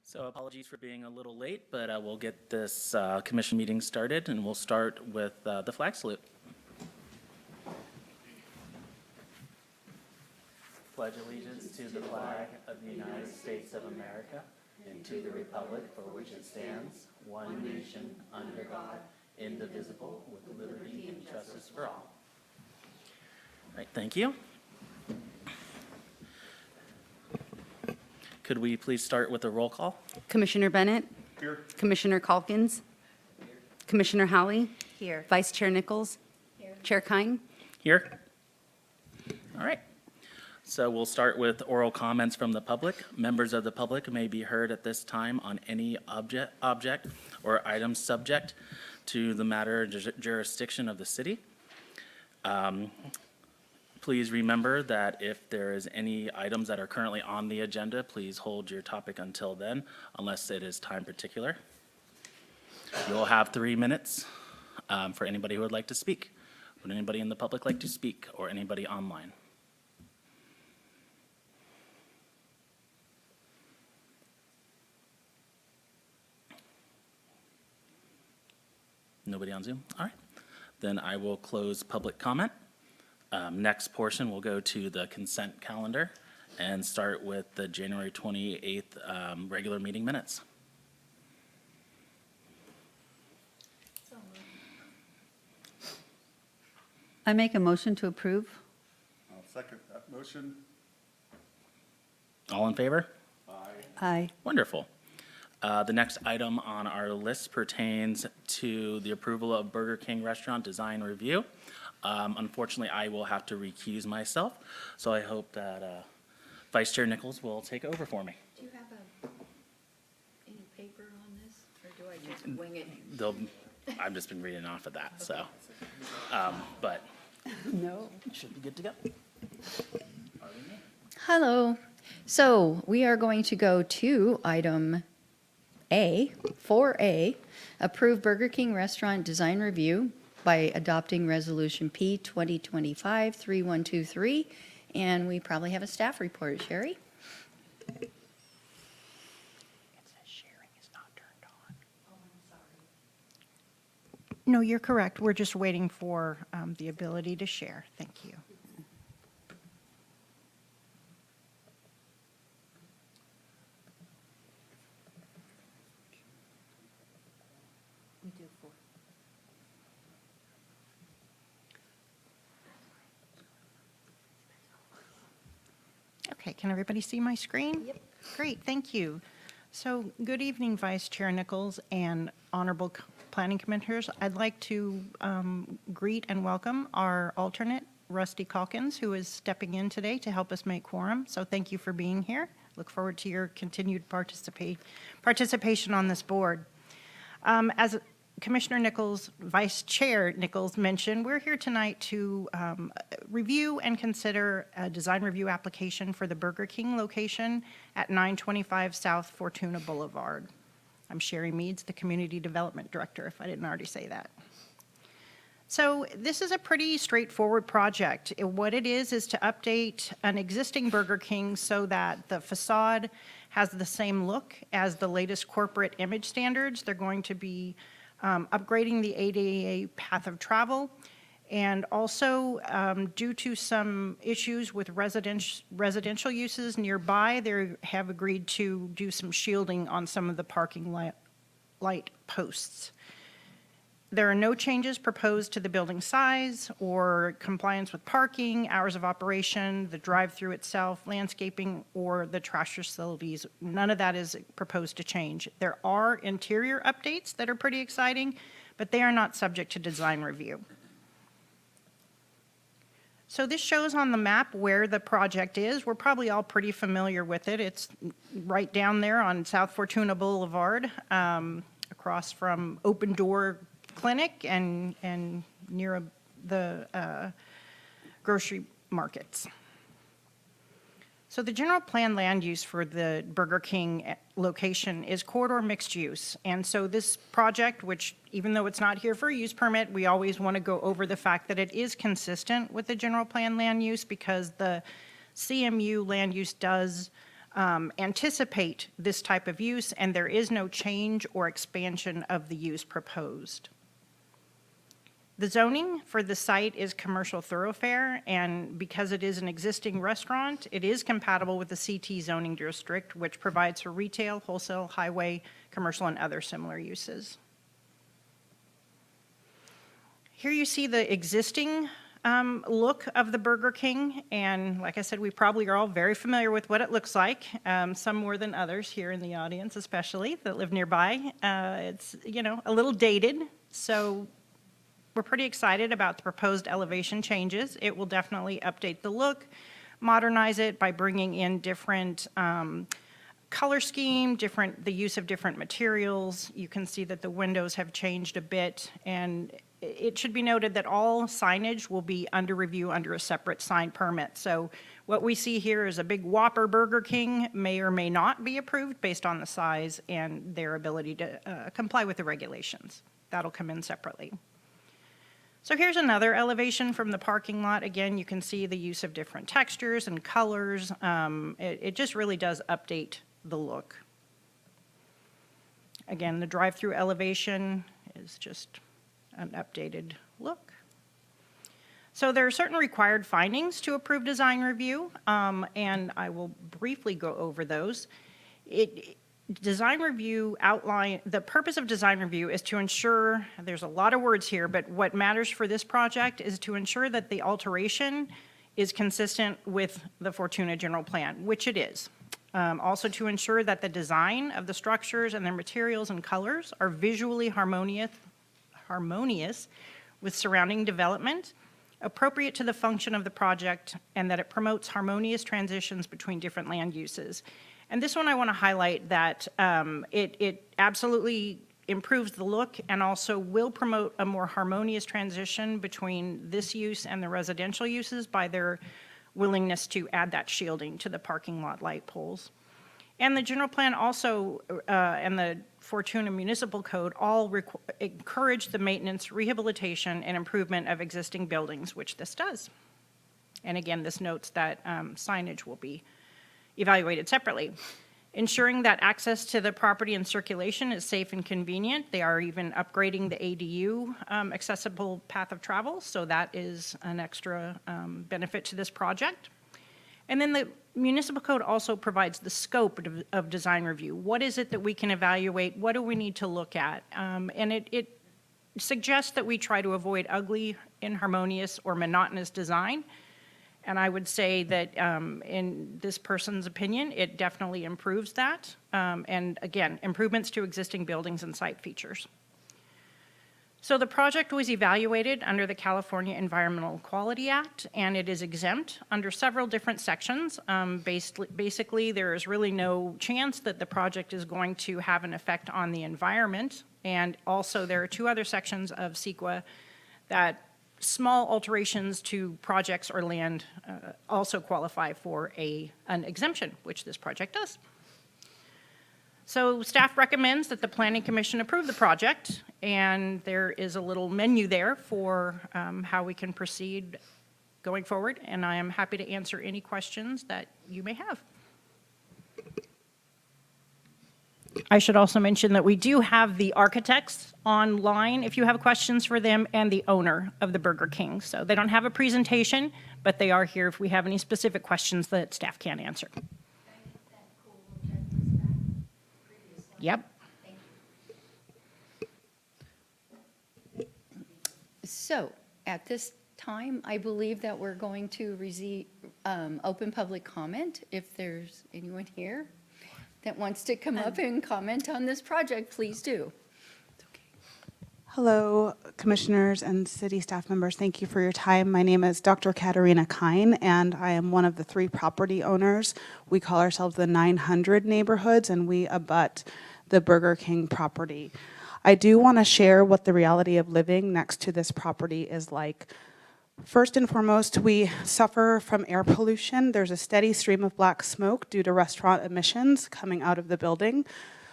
So apologies for being a little late, but we'll get this commission meeting started, and we'll start with the flag salute. Pledge allegiance to the flag of the United States of America and to the republic for which it stands, one nation, under God, indivisible, with liberty and justice for all. All right, thank you. Could we please start with a roll call? Commissioner Bennett? Here. Commissioner Calkins? Commissioner Howley? Here. Vice Chair Nichols? Here. Chair Kine? Here. All right. So we'll start with oral comments from the public. Members of the public may be heard at this time on any object or item subject to the matter or jurisdiction of the city. Please remember that if there is any items that are currently on the agenda, please hold your topic until then, unless it is time particular. You'll have 3 minutes for anybody who would like to speak. Would anybody in the public like to speak, or anybody online? Nobody on Zoom? All right. Then I will close public comment. Next portion, we'll go to the consent calendar and start with the January 28th regular meeting minutes. I make a motion to approve. I'll second that motion. All in favor? Aye. Wonderful. The next item on our list pertains to the approval of Burger King Restaurant Design Review. Unfortunately, I will have to recuse myself, so I hope that Vice Chair Nichols will take over for me. Do you have any paper on this, or do I just wing it? I've just been reading off of that, so, but No. should be good to go. Hello. So we are going to go to item A, 4A, approve Burger King Restaurant Design Review by adopting Resolution P 2025-3123. And we probably have a staff report. Sherry? It says sharing is not turned on. No, you're correct. We're just waiting for the ability to share. Thank you. We do 4. Okay, can everybody see my screen? Yep. Great, thank you. So, good evening, Vice Chair Nichols and honorable planning commissioners. I'd like to greet and welcome our alternate, Rusty Calkins, who is stepping in today to help us make quorum. So thank you for being here. Look forward to your continued participation on this board. As Commissioner Nichols, Vice Chair Nichols mentioned, we're here tonight to review and consider a design review application for the Burger King location at 925 South Fortuna Boulevard. I'm Sherry Meads, the Community Development Director, if I didn't already say that. So this is a pretty straightforward project. What it is to update an existing Burger King so that the facade has the same look as the latest corporate image standards. They're going to be upgrading the ADA path of travel, and also due to some issues with residential uses nearby, they have agreed to do some shielding on some of the parking light posts. There are no changes proposed to the building size or compliance with parking, hours of operation, the drive-through itself, landscaping, or the trash facilities. None of that is proposed to change. There are interior updates that are pretty exciting, but they are not subject to design review. So this shows on the map where the project is. We're probably all pretty familiar with it. It's right down there on South Fortuna Boulevard, across from Open Door Clinic and near the grocery markets. So the general plan land use for the Burger King location is corridor mixed use. And so this project, which even though it's not here for a use permit, we always want to go over the fact that it is consistent with the general plan land use because the CMU land use does anticipate this type of use, and there is no change or expansion of the use proposed. The zoning for the site is commercial thoroughfare, and because it is an existing restaurant, it is compatible with the CT zoning district, which provides for retail, wholesale, highway, commercial, and other similar uses. Here you see the existing look of the Burger King, and like I said, we probably are all very familiar with what it looks like, some more than others here in the audience, especially that live nearby. It's, you know, a little dated, so we're pretty excited about the proposed elevation changes. It will definitely update the look, modernize it by bringing in different color scheme, the use of different materials. You can see that the windows have changed a bit, and it should be noted that all signage will be under review under a separate sign permit. So what we see here is a big Whopper Burger King may or may not be approved based on the size and their ability to comply with the regulations. That'll come in separately. So here's another elevation from the parking lot. Again, you can see the use of different textures and colors. It just really does update the look. Again, the drive-through elevation is just an updated look. So there are certain required findings to approve design review, and I will briefly go over those. Design review outline, the purpose of design review is to ensure, there's a lot of words here, but what matters for this project is to ensure that the alteration is consistent with the Fortuna general plan, which it is. Also to ensure that the design of the structures and their materials and colors are visually harmonious with surrounding development, appropriate to the function of the project, and that it promotes harmonious transitions between different land uses. And this one I want to highlight that it absolutely improves the look and also will promote a more harmonious transition between this use and the residential uses by their willingness to add that shielding to the parking lot light poles. And the general plan also, and the Fortuna Municipal Code all encourage the maintenance, rehabilitation, and improvement of existing buildings, which this does. And again, this notes that signage will be evaluated separately. Ensuring that access to the property and circulation is safe and convenient. They are even upgrading the ADU accessible path of travel, so that is an extra benefit to this project. And then the municipal code also provides the scope of design review. What is it that we can evaluate? What do we need to look at? And it suggests that we try to avoid ugly, inharmonious, or monotonous design. And I would say that in this person's opinion, it definitely improves that. And again, improvements to existing buildings and site features. So the project was evaluated under the California Environmental Quality Act, and it is exempt under several different sections. Basically, there is really no chance that the project is going to have an effect on the environment. And also, there are two other sections of CEQA that small alterations to projects or land also qualify for an exemption, which this project does. So staff recommends that the Planning Commission approve the project, and there is a little menu there for how we can proceed going forward, and I am happy to answer any questions that you may have. I should also mention that we do have the architects online if you have questions for them, and the owner of the Burger King. So they don't have a presentation, but they are here if we have any specific questions that staff can't answer. Yep. So at this time, I believe that we're going to open public comment. If there's anyone here that wants to come up and comment on this project, please do. Hello, commissioners and city staff members. Thank you for your time. My name is Dr. Katarina Kine, and I am one of the 3 property owners. We call ourselves the 900 neighborhoods, and we abut the Burger King property. I do want to share what the reality of living next to this property is like. First and foremost, we suffer from air pollution. There's a steady stream of black smoke due to restaurant emissions coming out of the building.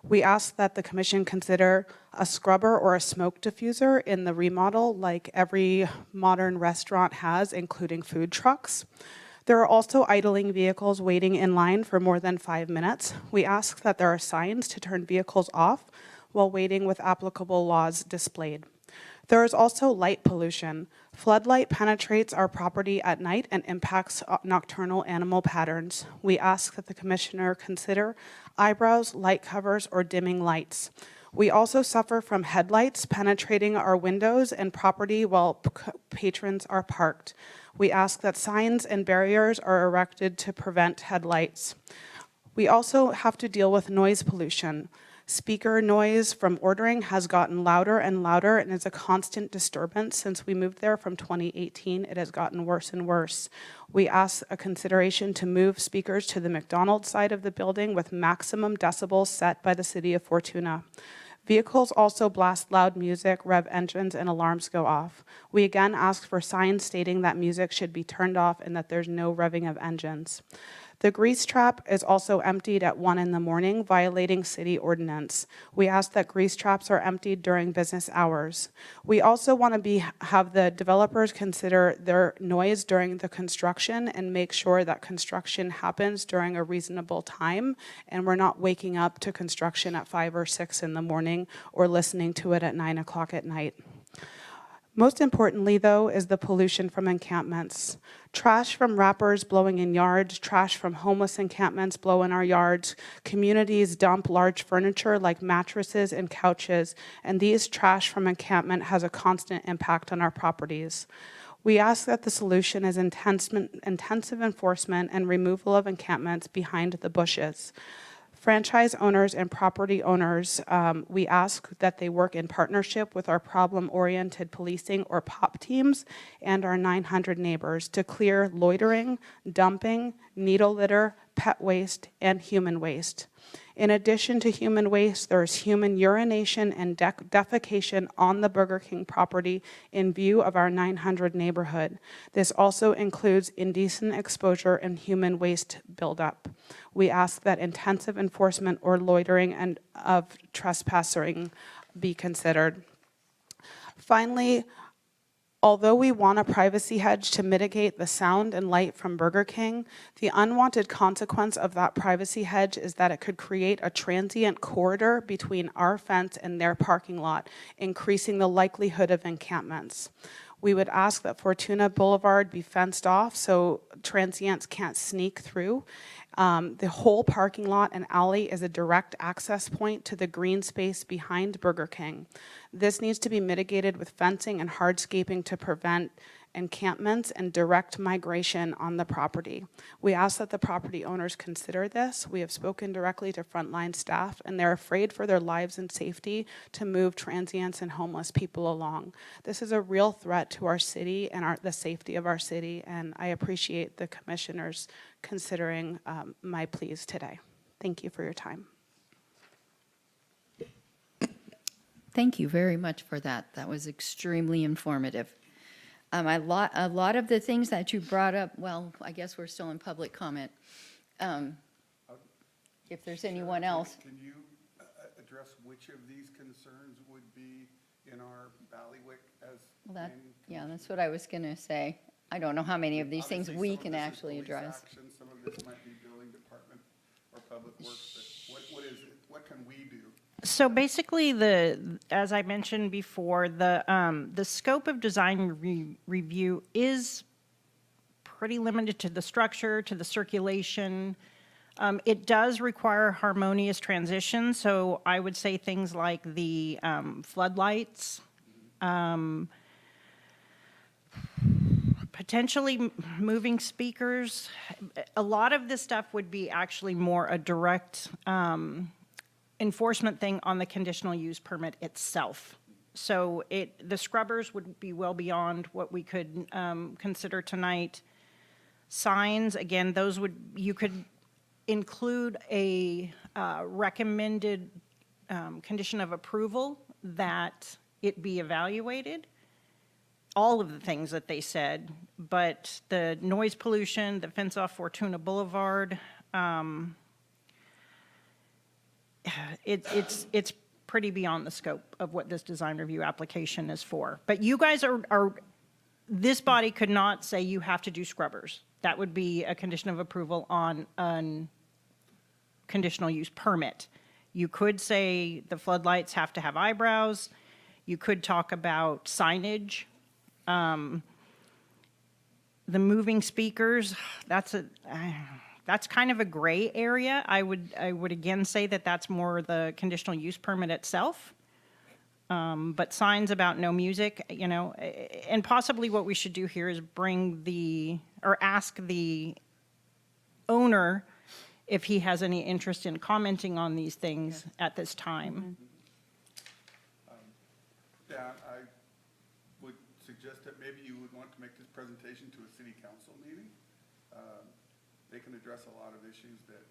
We ask that the commission consider a scrubber or a smoke diffuser in the remodel like every modern restaurant has, including food trucks. There are also idling vehicles waiting in line for more than 5 minutes. We ask that there are signs to turn vehicles off while waiting with applicable laws displayed. There is also light pollution. Floodlight penetrates our property at night and impacts nocturnal animal patterns. We ask that the commissioner consider eyebrows, light covers, or dimming lights. We also suffer from headlights penetrating our windows and property while patrons are parked. We ask that signs and barriers are erected to prevent headlights. We also have to deal with noise pollution. Speaker noise from ordering has gotten louder and louder and is a constant disturbance. Since we moved there from 2018, it has gotten worse and worse. We ask a consideration to move speakers to the McDonald's side of the building with maximum decibels set by the city of Fortuna. Vehicles also blast loud music, rev engines, and alarms go off. We again ask for signs stating that music should be turned off and that there's no revving of engines. The grease trap is also emptied at 1 in the morning, violating city ordinance. We ask that grease traps are emptied during business hours. We also want to have the developers consider their noise during the construction and make sure that construction happens during a reasonable time and we're not waking up to construction at 5 or 6 in the morning or listening to it at 9 o'clock at night. Most importantly, though, is the pollution from encampments. Trash from wrappers blowing in yards, trash from homeless encampments blow in our yards. Communities dump large furniture like mattresses and couches, and these trash from encampment has a constant impact on our properties. We ask that the solution is intensive enforcement and removal of encampments behind the bushes. Franchise owners and property owners, we ask that they work in partnership with our problem-oriented policing or POP teams and our 900 neighbors to clear loitering, dumping, needle litter, pet waste, and human waste. In addition to human waste, there is human urination and defecation on the Burger King property in view of our 900 neighborhood. This also includes indecent exposure and human waste buildup. We ask that intensive enforcement or loitering and of trespassing be considered. Finally, although we want a privacy hedge to mitigate the sound and light from Burger King, the unwanted consequence of that privacy hedge is that it could create a transient corridor between our fence and their parking lot, increasing the likelihood of encampments. We would ask that Fortuna Boulevard be fenced off so transients can't sneak through. The whole parking lot and alley is a direct access point to the green space behind Burger King. This needs to be mitigated with fencing and hardscaping to prevent encampments and direct migration on the property. We ask that the property owners consider this. We have spoken directly to frontline staff, and they're afraid for their lives and safety to move transients and homeless people along. This is a real threat to our city and the safety of our city, and I appreciate the commissioners considering my pleas today. Thank you for your time. Thank you very much for that. That was extremely informative. A lot of the things that you brought up, well, I guess we're still in public comment. If there's anyone else. Can you address which of these concerns would be in our bailiwick as? Well, yeah, that's what I was going to say. I don't know how many of these things Obviously, we some of can this is actually police address. action, some of this might be building department or public works, but what is it? What can we do? So basically, as I mentioned before, the scope of design review is pretty limited to the structure, to the circulation. It does require harmonious transition, so I would say things like the floodlights, potentially moving speakers. A lot of this stuff would be actually more a direct enforcement thing on the conditional use permit itself. So the scrubbers would be well beyond what we could consider tonight. Signs, again, you could include a recommended condition of approval that it be evaluated. All of the things that they said, but the noise pollution, the fence off Fortuna Boulevard, it's pretty beyond the scope of what this design review application is for. But you guys this body could not say you have to do scrubbers. That would be a condition of approval on an conditional use permit. You could say the floodlights have to have eyebrows. You could talk about signage. The moving speakers, that's kind of a gray area. I would again say that that's more the conditional use permit itself. But signs about no music, you know, and possibly what we should do here is ask the owner if he has any interest in commenting on these things at this time. Dan, I would suggest that maybe you would want to make this presentation to a city council meeting. They can address a lot of issues that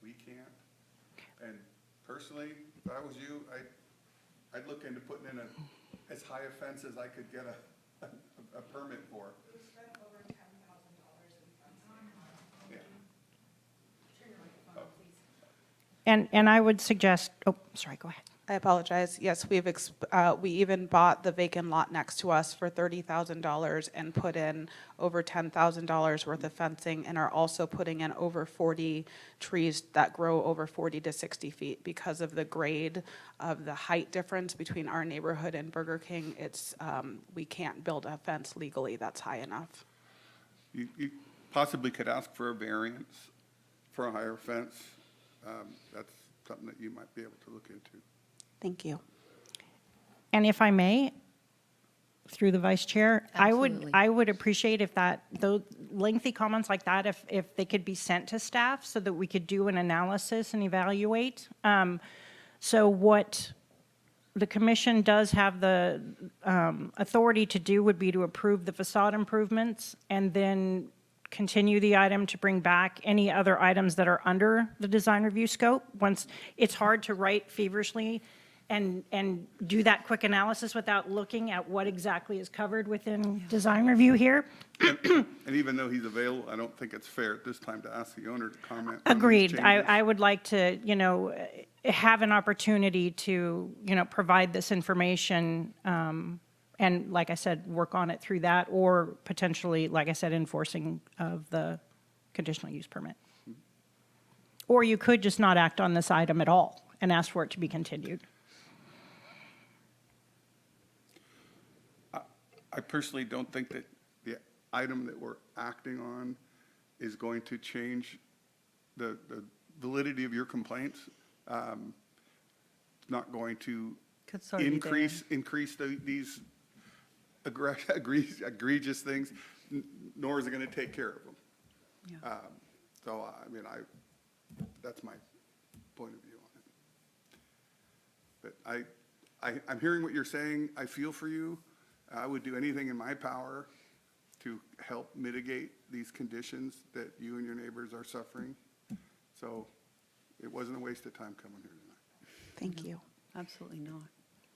we can't. And personally, if I was you, I'd look into putting in as high a fence as I could get a permit for. We spent over $10,000 in fencing. Yeah. Turn your microphone on, please. And I would suggest, oh, sorry, go ahead. I apologize. Yes, we even bought the vacant lot next to us for $30,000 and put in over $10,000 worth of fencing, and are also putting in over 40 trees that grow over 40 to 60 feet. Because of the grade of the height difference between our neighborhood and Burger King, we can't build a fence legally that's high enough. You possibly could ask for a variance for a higher fence. That's something that you might be able to look into. Thank you. And if I may, through the vice chair, Absolutely. I would appreciate if those lengthy comments like that, if they could be sent to staff so that we could do an analysis and evaluate. So what the commission does have the authority to do would be to approve the facade improvements and then continue the item to bring back any other items that are under the design review scope. Once, it's hard to write feverishly and do that quick analysis without looking at what exactly is covered within design review here. And even though he's available, I don't think it's fair at this time to ask the owner to comment on these Agreed. changes. I would like to, have an opportunity to, provide this information, and like I said, work on it through that, or potentially, like I said, enforcing of the conditional use permit. Or you could just not act on this item at all and ask for it to be continued. I personally don't think that the item that we're acting on is going to change the validity of your complaints. It's not going to It's already there. increase these egregious things, nor is it going to take care of them. So, that's my point of view on it. But I'm hearing what you're saying. I feel for you. I would do anything in my power to help mitigate these conditions that you and your neighbors are suffering. So it wasn't a waste of time coming here tonight. Thank you. Absolutely not.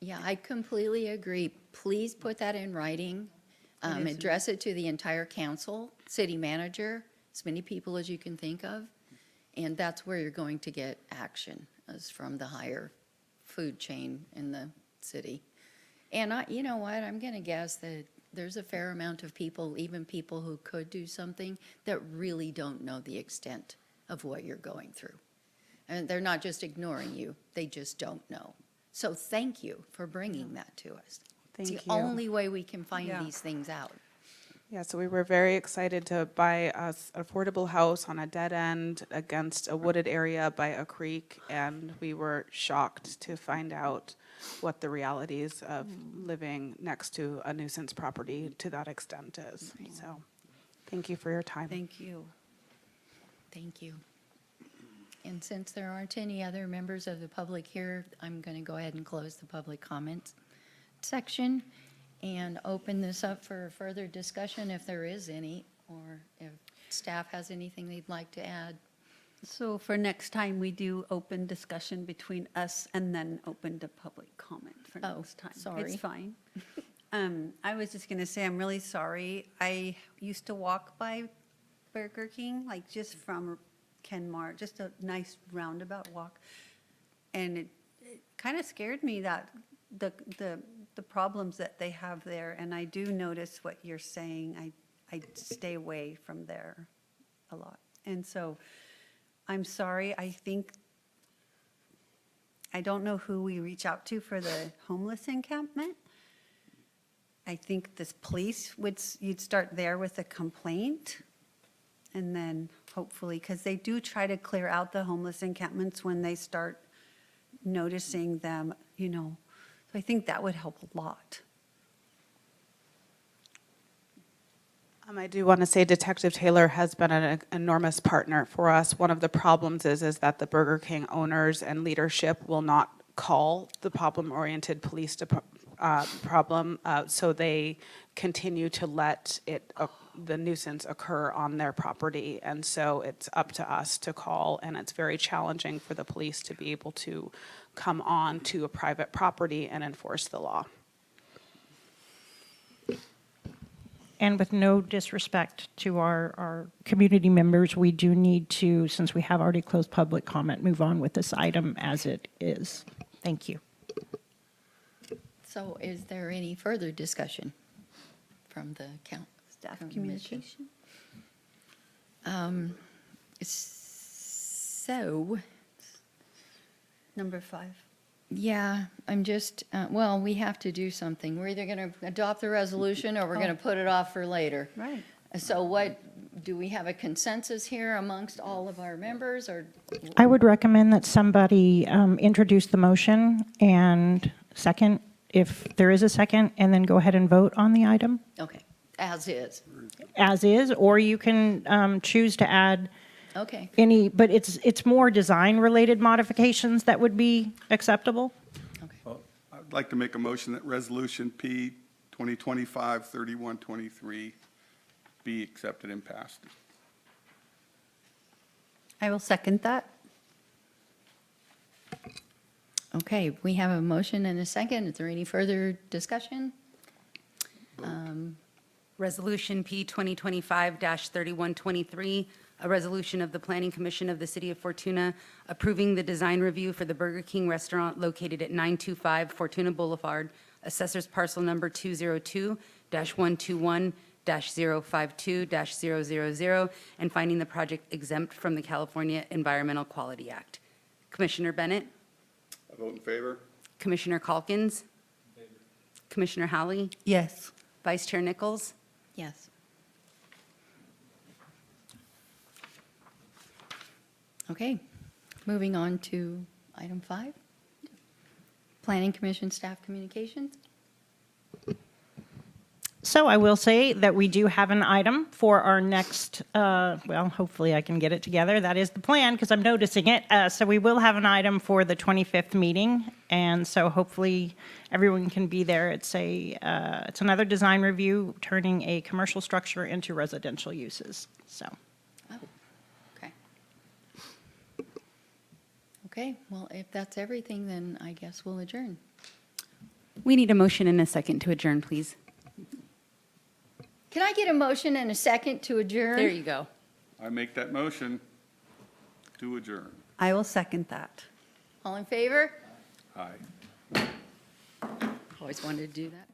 Yeah, I completely agree. Please put that in writing. Address it to the entire council, city manager, as many people as you can think of. And that's where you're going to get action, is from the higher food chain in the city. And you know what, I'm going to guess that there's a fair amount of people, even people who could do something, that really don't know the extent of what you're going through. And they're not just ignoring you, they just don't know. So thank you for bringing that to us. Thank It's you. the only way we can find Yeah. these things out. Yeah, so we were very excited to buy an affordable house on a dead end against a wooded area by a creek, and we were shocked to find out what the realities of living next to a nuisance property to that extent is. So, thank you for your time. Thank you. Thank you. And since there aren't any other members of the public here, I'm going to go ahead and close the public comments section and open this up for further discussion if there is any, or if staff has anything they'd like to add. So for next time, we do open discussion between us and then open to public comment for Oh, next time. sorry. It's fine. I was just going to say, I'm really sorry. I used to walk by Burger King, like just from Kenmar, just a nice roundabout walk. And it kind of scared me that the problems that they have there. And I do notice what you're saying. I stay away from there. a lot. And so I'm sorry, I don't know who we reach out to for the homeless encampment. I think this police you'd start there with a complaint. And then hopefully, because they do try to clear out the homeless encampments when they start noticing them, So I think that would help a lot. I do want to say Detective Taylor has been an enormous partner for us. One of the problems is that the Burger King owners and leadership will not call the problem-oriented police problem, so they continue to let the nuisance occur on their property. And so it's up to us to call, and it's very challenging for the police to be able to come on to a private property and enforce the law. And with no disrespect to our community members, we do need to, since we have already closed public comment, move on with this item as it is. Thank you. So is there any further discussion from the Staff commission? communication. So, Number 5. yeah, I'm just, well, we have to do something. We're either going to adopt the resolution or we're going to put it off for later. Right. So do we have a consensus here amongst all of our members, or? I would recommend that somebody introduce the motion and second, if there is a second, and then go ahead and vote on the item Okay, as is. as is, or you can choose to add Okay, any, but it's more design-related modifications that would be acceptable. okay. Well, I'd like to make a motion that Resolution P 2025-3123 be accepted and passed. I will second that. Okay, we have a motion and a second. Is there any further discussion? Resolution P 2025-3123, a resolution of the Planning Commission of the City of Fortuna approving the design review for the Burger King restaurant located at 925 Fortuna Boulevard, Assessors Parcel Number 202-121-052-000, and finding the project exempt from the California Environmental Quality Act. Commissioner Bennett, I vote in favor. Commissioner Calkins, Commissioner Howley, Yes. Vice Chair Nichols, Yes. Okay, moving on to item 5. Planning Commission staff communications. So I will say that we do have an item for our next, well, hopefully I can get it together. That is the plan, because I'm noticing it. So we will have an item for the 25th meeting, and so hopefully everyone can be there. It's another design review, turning a commercial structure into residential uses, so. Oh, okay. Okay, well, if that's everything, then I guess we'll adjourn. We need a motion and a second to adjourn, please. Can I get a motion and a second to adjourn? There you go. I make that motion to adjourn. I will second that. All in favor? Aye. Always wanted to do that.